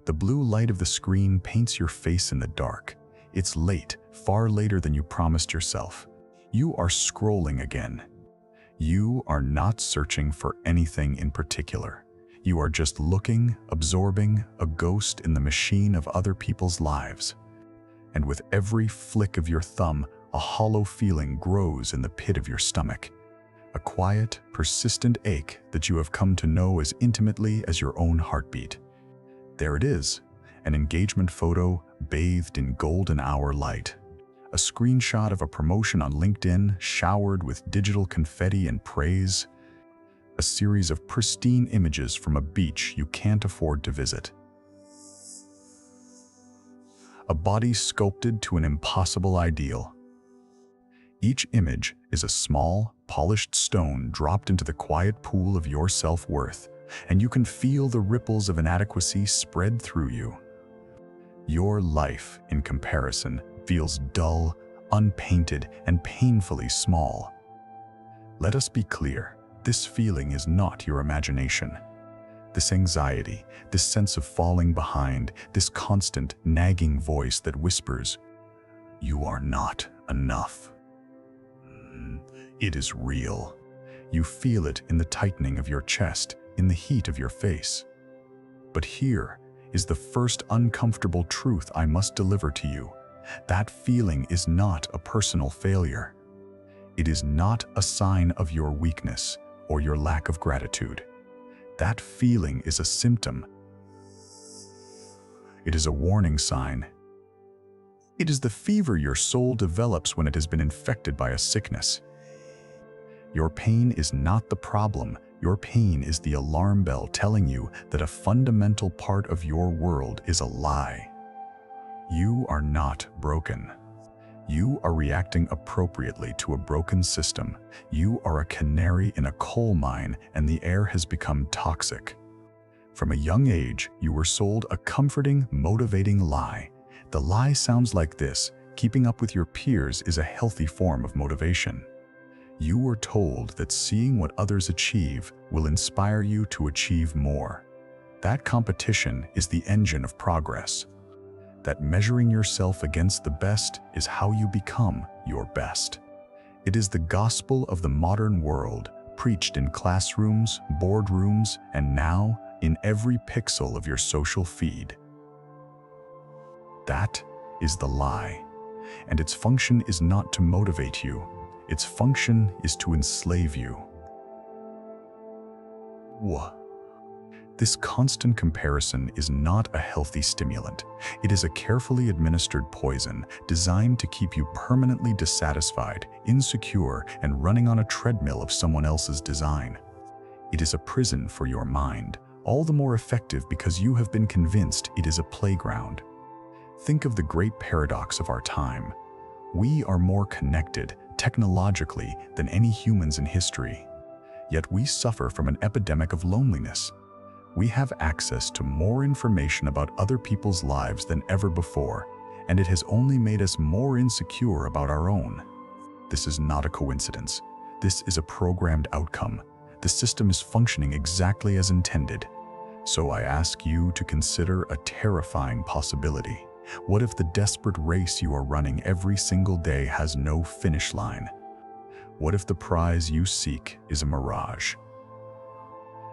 The blue light of the screen paints your face in the dark. It's late, far later than you promised yourself. You are scrolling again. You are not searching for anything in particular. You are just looking, absorbing, a ghost in the machine of other people's lives. And with every flick of your thumb, a hollow feeling grows in the pit of your stomach. A quiet, persistent ache that you have come to know as intimately as your own heartbeat. There it is, an engagement photo bathed in golden hour light. A screenshot of a promotion on LinkedIn showered with digital confetti and praise. A series of pristine images from a beach you can't afford to visit. A body sculpted to an impossible ideal. Each image is a small, polished stone dropped into the quiet pool of your self-worth, and you can feel the ripples of inadequacy spread through you. Your life, in comparison, feels dull, unpainted, and painfully small. Let us be clear, this feeling is not your imagination. This anxiety, this sense of falling behind, this constant, nagging voice that whispers, "You are not enough." It is real. You feel it in the tightening of your chest, in the heat of your face. But here is the first uncomfortable truth I must deliver to you. That feeling is not a personal failure. It is not a sign of your weakness or your lack of gratitude. That feeling is a symptom. It is a warning sign. It is the fever your soul develops when it has been infected by a sickness. Your pain is not the problem. Your pain is the alarm bell telling you that a fundamental part of your world is a lie. You are not broken. You are reacting appropriately to a broken system. You are a canary in a coal mine, and the air has become toxic. From a young age, you were sold a comforting, motivating lie. The lie sounds like this: keeping up with your peers is a healthy form of motivation. You were told that seeing what others achieve will inspire you to achieve more. That competition is the engine of progress. That measuring yourself against the best is how you become your best. It is the gospel of the modern world, preached in classrooms, boardrooms, and now in every pixel of your social feed. That is the lie, and its function is not to motivate you. Its function is to enslave you. This constant comparison is not a healthy stimulant. It is a carefully administered poison designed to keep you permanently dissatisfied, insecure, and running on a treadmill of someone else's design. It is a prison for your mind, all the more effective because you have been convinced it is a playground. Think of the great paradox of our time. We are more connected, technologically, than any humans in history. Yet we suffer from an epidemic of loneliness. We have access to more information about other people's lives than ever before, and it has only made us more insecure about our own. This is not a coincidence. This is a programmed outcome. The system is functioning exactly as intended. So I ask you to consider a terrifying possibility. What if the desperate race you are running every single day has no finish line? What if the prize you seek is a mirage?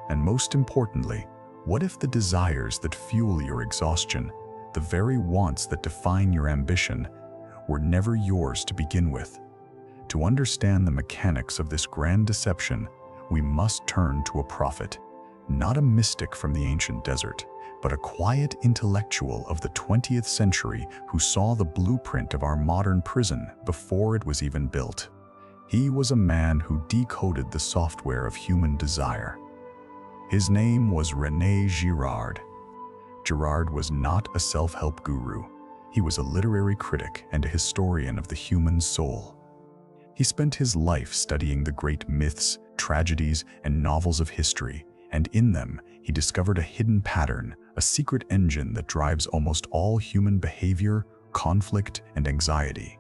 And most importantly, what if the desires that fuel your exhaustion, the very wants that define your ambition, were never yours to begin with? To understand the mechanics of this grand deception, we must turn to a prophet, not a mystic from the ancient desert, but a quiet intellectual of the 20th century who saw the blueprint of our modern prison before it was even built. He was a man who decoded the software of human desire. His name was René Girard. Girard was not a self-help guru. He was a literary critic and a historian of the human soul. He spent his life studying the great myths, tragedies, and novels of history, and in them, he discovered a hidden pattern, a secret engine that drives almost all human behavior, conflict, and anxiety.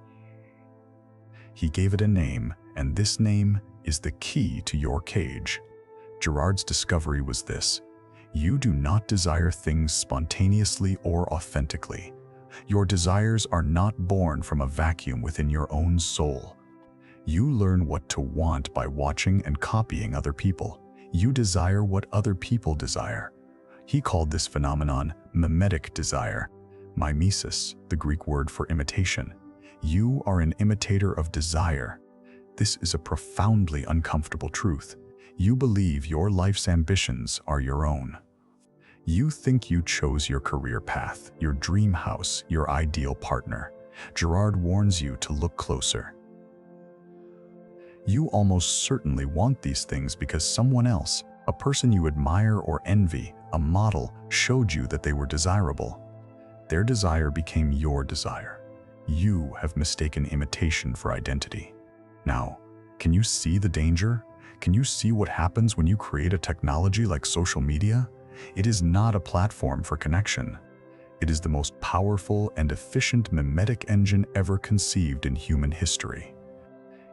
He gave it a name, and this name is the key to your cage. Girard's discovery was this: You do not desire things spontaneously or authentically. Your desires are not born from a vacuum within your own soul. You learn what to want by watching and copying other people. You desire what other people desire. He called this phenomenon mimetic desire. Mimesis, the Greek word for imitation. You are an imitator of desire. This is a profoundly uncomfortable truth. You believe your life's ambitions are your own. You think you chose your career path, your dream house, your ideal partner. Girard warns you to look closer. You almost certainly want these things because someone else, a person you admire or envy, a model, showed you that they were desirable. Their desire became your desire. You have mistaken imitation for identity. Now, can you see the danger? Can you see what happens when you create a technology like social media? It is not a platform for connection. It is the most powerful and efficient mimetic engine ever conceived in human history.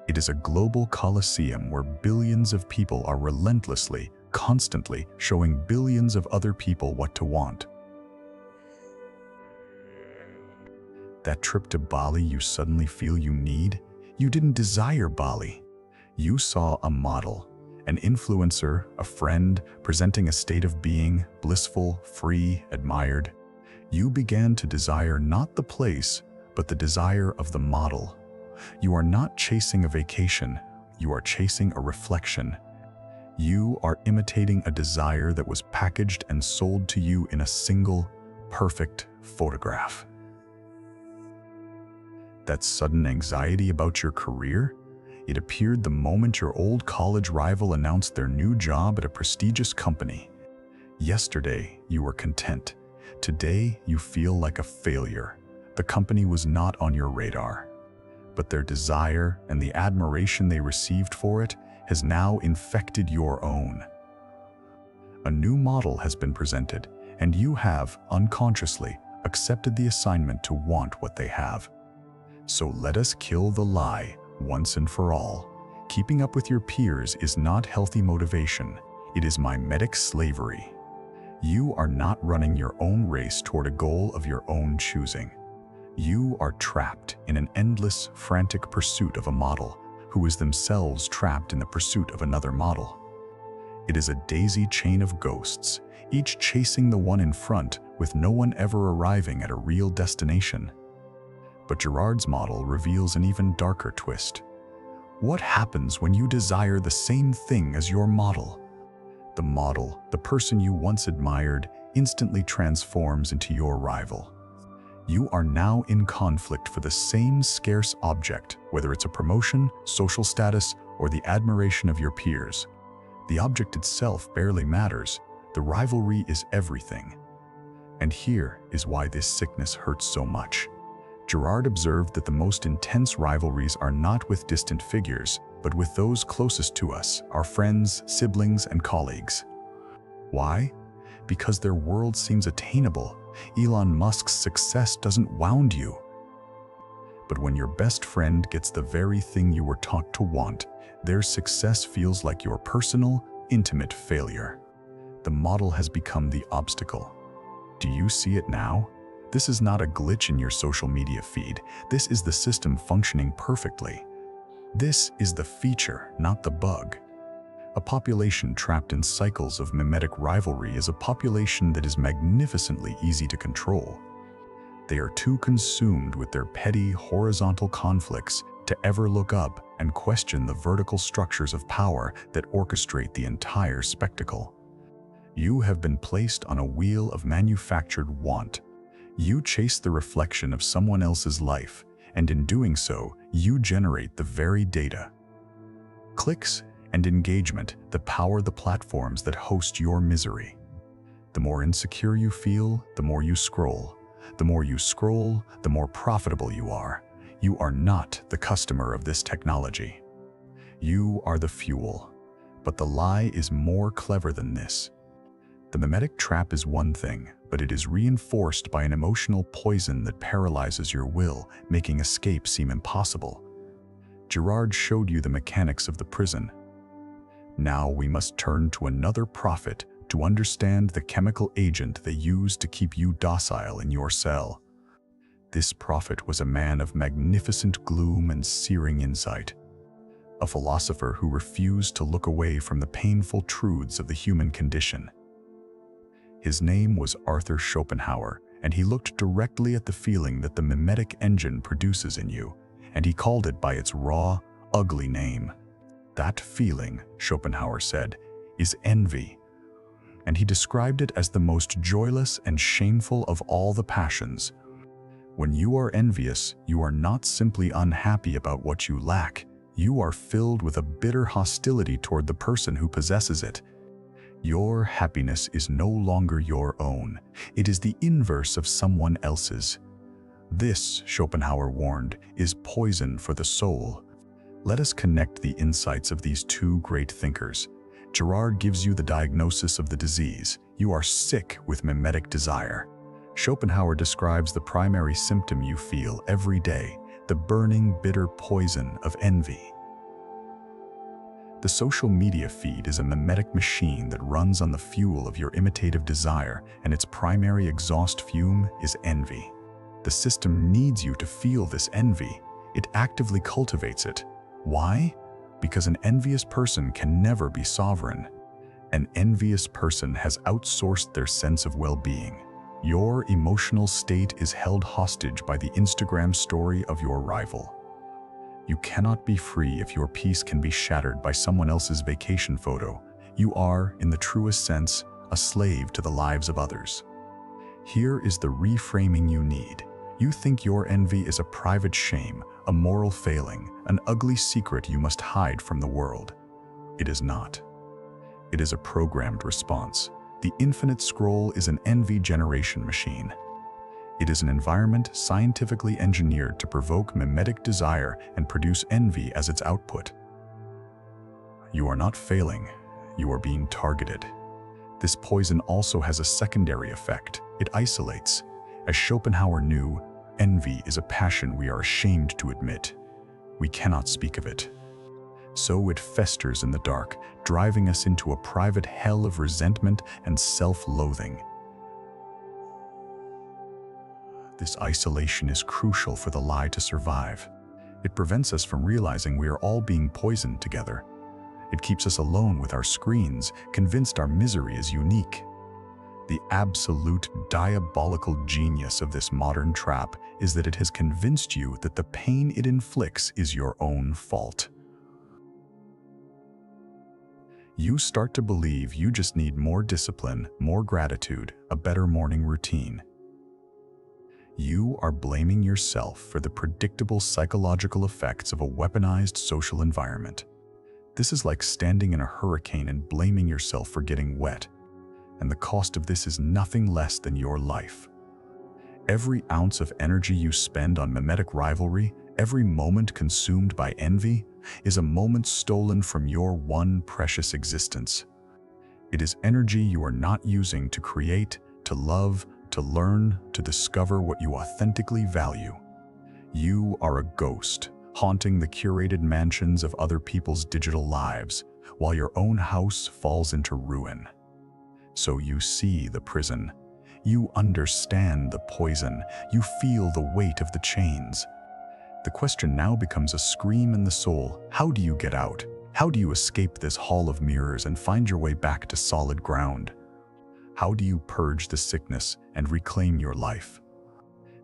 It is a global coliseum where billions of people are relentlessly, constantly showing billions of other people what to want. That trip to Bali you suddenly feel you need, you didn't desire Bali. You saw a model, an influencer, a friend, presenting a state of being, blissful, free, admired. You began to desire not the place, but the desire of the model. You are not chasing a vacation, you are chasing a reflection. You are imitating a desire that was packaged and sold to you in a single, perfect photograph. That sudden anxiety about your career? It appeared the moment your old college rival announced their new job at a prestigious company. Yesterday, you were content. Today, you feel like a failure. The company was not on your radar. But their desire and the admiration they received for it has now infected your own. A new model has been presented, and you have, unconsciously, accepted the assignment to want what they have. So let us kill the lie once and for all. Keeping up with your peers is not healthy motivation. It is mimetic slavery. You are not running your own race toward a goal of your own choosing. You are trapped in an endless, frantic pursuit of a model who is themselves trapped in the pursuit of another model. It is a daisy chain of ghosts, each chasing the one in front with no one ever arriving at a real destination. But Girard's model reveals an even darker twist. What happens when you desire the same thing as your model? The model, the person you once admired, instantly transforms into your rival. You are now in conflict for the same scarce object, whether it's a promotion, social status, or the admiration of your peers. The object itself barely matters. The rivalry is everything. And here is why this sickness hurts so much. Girard observed that the most intense rivalries are not with distant figures, but with those closest to us, our friends, siblings, and colleagues. Why? Because their world seems attainable. Elon Musk's success doesn't wound you. But when your best friend gets the very thing you were taught to want, their success feels like your personal, intimate failure. The model has become the obstacle. Do you see it now? This is not a glitch in your social media feed. This is the system functioning perfectly. This is the feature, not the bug. A population trapped in cycles of mimetic rivalry is a population that is magnificently easy to control. They are too consumed with their petty, horizontal conflicts to ever look up and question the vertical structures of power that orchestrate the entire spectacle. You have been placed on a wheel of manufactured want. You chase the reflection of someone else's life, and in doing so, you generate the very data. Clicks and engagement that power the platforms that host your misery. The more insecure you feel, the more you scroll. The more you scroll, the more profitable you are. You are not the customer of this technology. You are the fuel. But the lie is more clever than this. The mimetic trap is one thing, but it is reinforced by an emotional poison that paralyzes your will, making escape seem impossible. Girard showed you the mechanics of the prison. Now we must turn to another prophet, to understand the chemical agent they use to keep you docile in your cell. This prophet was a man of magnificent gloom and searing insight, a philosopher who refused to look away from the painful truths of the human condition. His name was Arthur Schopenhauer, and he looked directly at the feeling that the mimetic engine produces in you, and he called it by its raw, ugly name. That feeling, Schopenhauer said, is envy, and he described it as the most joyless and shameful of all the passions. When you are envious, you are not simply unhappy about what you lack, you are filled with a bitter hostility toward the person who possesses it. Your happiness is no longer your own. It is the inverse of someone else's. This, Schopenhauer warned, is poison for the soul. Let us connect the insights of these two great thinkers. Girard gives you the diagnosis of the disease. You are sick with mimetic desire. Schopenhauer describes the primary symptom you feel every day, the burning, bitter poison of envy. The social media feed is a mimetic machine that runs on the fuel of your imitative desire, and its primary exhaust fume is envy. The system needs you to feel this envy. It actively cultivates it. Why? Because an envious person can never be sovereign. An envious person has outsourced their sense of well-being. Your emotional state is held hostage by the Instagram story of your rival. You cannot be free if your peace can be shattered by someone else's vacation photo. You are, in the truest sense, a slave to the lives of others. Here is the reframing you need. You think your envy is a private shame, a moral failing, an ugly secret you must hide from the world. It is not. It is a programmed response. The infinite scroll is an envy generation machine. It is an environment scientifically engineered to provoke mimetic desire and produce envy as its output. You are not failing, you are being targeted. This poison also has a secondary effect. It isolates. As Schopenhauer knew, envy is a passion we are ashamed to admit. We cannot speak of it. So it festers in the dark, driving us into a private hell of resentment and self-loathing. This isolation is crucial for the lie to survive. It prevents us from realizing we are all being poisoned together. It keeps us alone with our screens, convinced our misery is unique. The absolute diabolical genius of this modern trap is that it has convinced you that the pain it inflicts is your own fault. You start to believe you just need more discipline, more gratitude, a better morning routine. You are blaming yourself for the predictable psychological effects of a weaponized social environment. This is like standing in a hurricane and blaming yourself for getting wet. And the cost of this is nothing less than your life. Every ounce of energy you spend on mimetic rivalry, every moment consumed by envy, is a moment stolen from your one precious existence. It is energy you are not using to create, to love, to learn, to discover what you authentically value. You are a ghost, haunting the curated mansions of other people's digital lives, while your own house falls into ruin. So you see the prison. You understand the poison. You feel the weight of the chains. The question now becomes a scream in the soul. How do you get out? How do you escape this hall of mirrors and find your way back to solid ground? How do you purge the sickness and reclaim your life?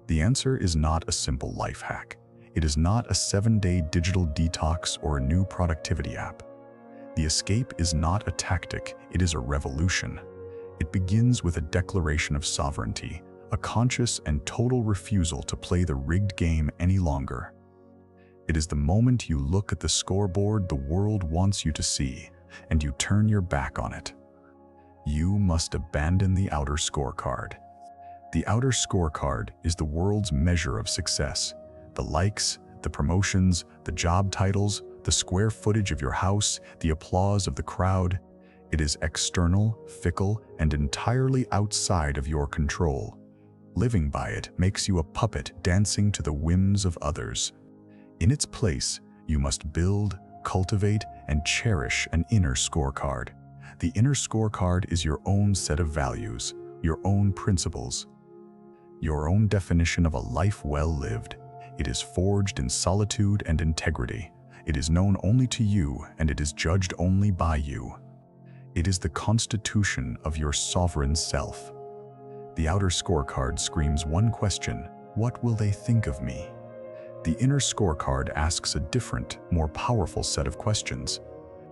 The answer is not a simple life hack. It is not a 7-day digital detox or a new productivity app. The escape is not a tactic, it is a revolution. It begins with a declaration of sovereignty, a conscious and total refusal to play the rigged game any longer. It is the moment you look at the scoreboard the world wants you to see, and you turn your back on it. You must abandon the outer scorecard. The outer scorecard is the world's measure of success. The likes, the promotions, the job titles, the square footage of your house, the applause of the crowd. It is external, fickle, and entirely outside of your control. Living by it makes you a puppet dancing to the whims of others. In its place, you must build, cultivate, and cherish an inner scorecard. The inner scorecard is your own set of values, your own principles, your own definition of a life well lived. It is forged in solitude and integrity. It is known only to you, and it is judged only by you. It is the constitution of your sovereign self. The outer scorecard screams one question: what will they think of me? The inner scorecard asks a different, more powerful set of questions.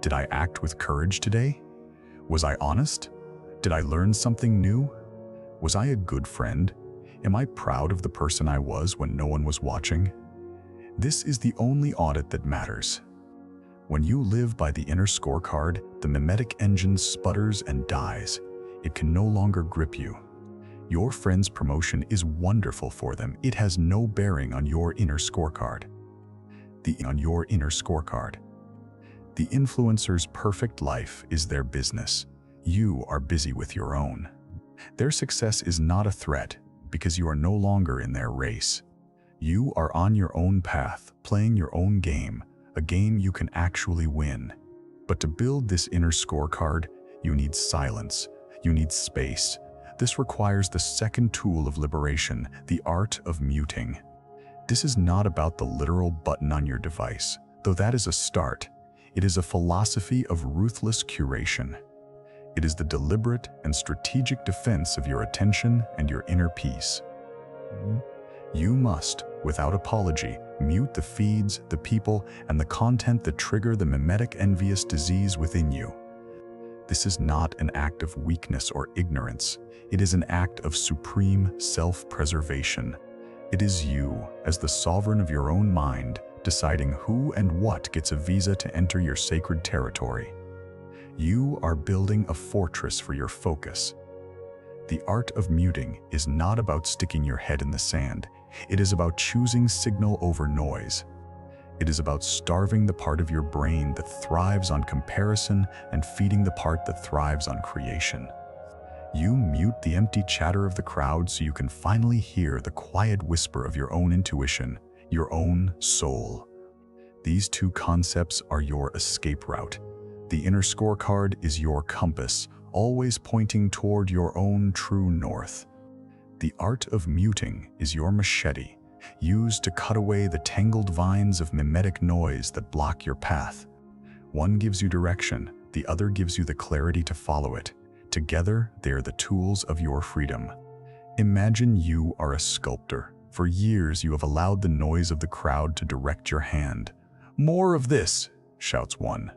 Did I act with courage today? Was I honest? Did I learn something new? Was I a good friend? Am I proud of the person I was when no one was watching? This is the only audit that matters. When you live by the inner scorecard, the mimetic engine sputters and dies. It can no longer grip you. Your friend's promotion is wonderful for them. It has no bearing on your inner scorecard. The influencer's perfect life is their business. You are busy with your own. Their success is not a threat because you are no longer in their race. You are on your own path, playing your own game, a game you can actually win. But to build this inner scorecard, you need silence. You need space. This requires the second tool of liberation, the art of muting. This is not about the literal button on your device, though that is a start. It is a philosophy of ruthless curation. It is the deliberate and strategic defense of your attention and your inner peace. You must, without apology, mute the feeds, the people, and the content that trigger the mimetic envious disease within you. This is not an act of weakness or ignorance. It is an act of supreme self-preservation. It is you, as the sovereign of your own mind, deciding who and what gets a visa to enter your sacred territory. You are building a fortress for your focus. The art of muting is not about sticking your head in the sand. It is about choosing signal over noise. It is about starving the part of your brain that thrives on comparison and feeding the part that thrives on creation. You mute the empty chatter of the crowd so you can finally hear the quiet whisper of your own intuition, your own soul. These two concepts are your escape route. The inner scorecard is your compass, always pointing toward your own true north. The art of muting is your machete, used to cut away the tangled vines of mimetic noise that block your path. One gives you direction, the other gives you the clarity to follow it. Together, they are the tools of your freedom. Imagine you are a sculptor. For years, you have allowed the noise of the crowd to direct your hand. "More of this," shouts one.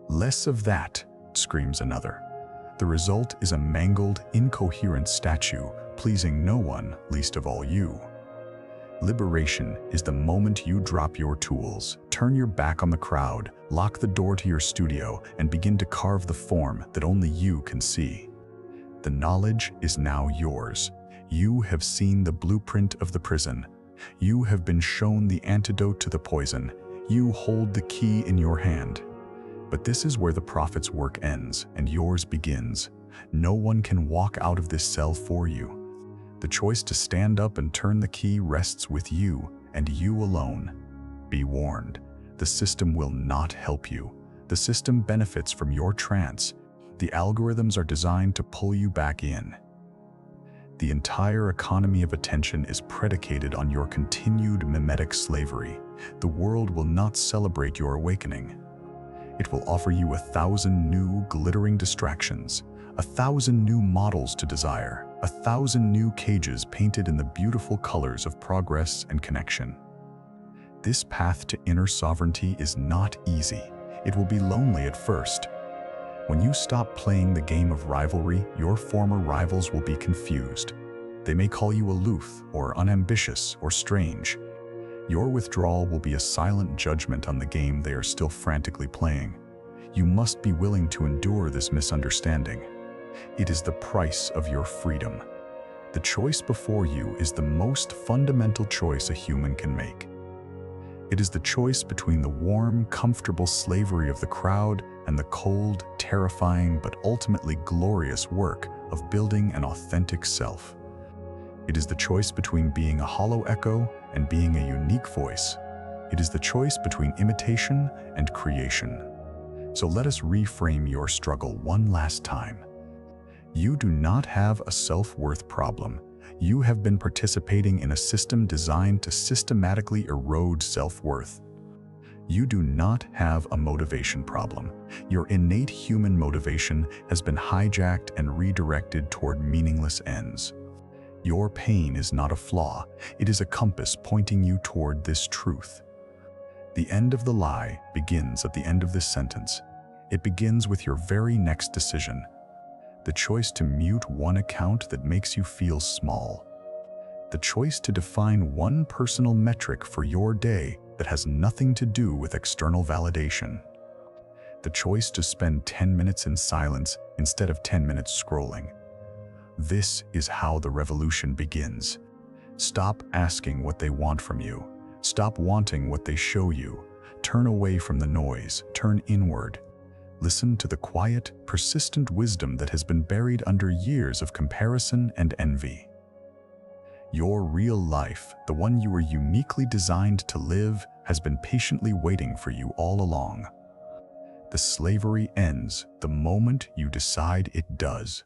"Less of that," screams another. The result is a mangled, incoherent statue, pleasing no one, least of all you. Liberation is the moment you drop your tools, turn your back on the crowd, lock the door to your studio, and begin to carve the form that only you can see. The knowledge is now yours. You have seen the blueprint of the prison. You have been shown the antidote to the poison. You hold the key in your hand. But this is where the prophet's work ends and yours begins. No one can walk out of this cell for you. The choice to stand up and turn the key rests with you and you alone. Be warned, the system will not help you. The system benefits from your trance. The algorithms are designed to pull you back in. The entire economy of attention is predicated on your continued mimetic slavery. The world will not celebrate your awakening. It will offer you 1,000 new glittering distractions, 1,000 new models to desire, 1,000 new cages painted in the beautiful colors of progress and connection. This path to inner sovereignty is not easy. It will be lonely at first. When you stop playing the game of rivalry, your former rivals will be confused. They may call you aloof or unambitious or strange. Your withdrawal will be a silent judgment on the game they are still frantically playing. You must be willing to endure this misunderstanding. It is the price of your freedom. The choice before you is the most fundamental choice a human can make. It is the choice between the warm, comfortable slavery of the crowd and the cold, terrifying, but ultimately glorious work of building an authentic self. It is the choice between being a hollow echo and being a unique voice. It is the choice between imitation and creation. So let us reframe your struggle one last time. You do not have a self-worth problem. You have been participating in a system designed to systematically erode self-worth. You do not have a motivation problem. Your innate human motivation has been hijacked and redirected toward meaningless ends. Your pain is not a flaw. It is a compass pointing you toward this truth. The end of the lie begins at the end of this sentence. It begins with your very next decision. The choice to mute one account that makes you feel small. The choice to define one personal metric for your day that has nothing to do with external validation. The choice to spend 10 minutes in silence instead of 10 minutes scrolling. This is how the revolution begins. Stop asking what they want from you. Stop wanting what they show you. Turn away from the noise. Turn inward. Listen to the quiet, persistent wisdom that has been buried under years of comparison and envy. Your real life, the one you were uniquely designed to live, has been patiently waiting for you all along. The slavery ends the moment you decide it does.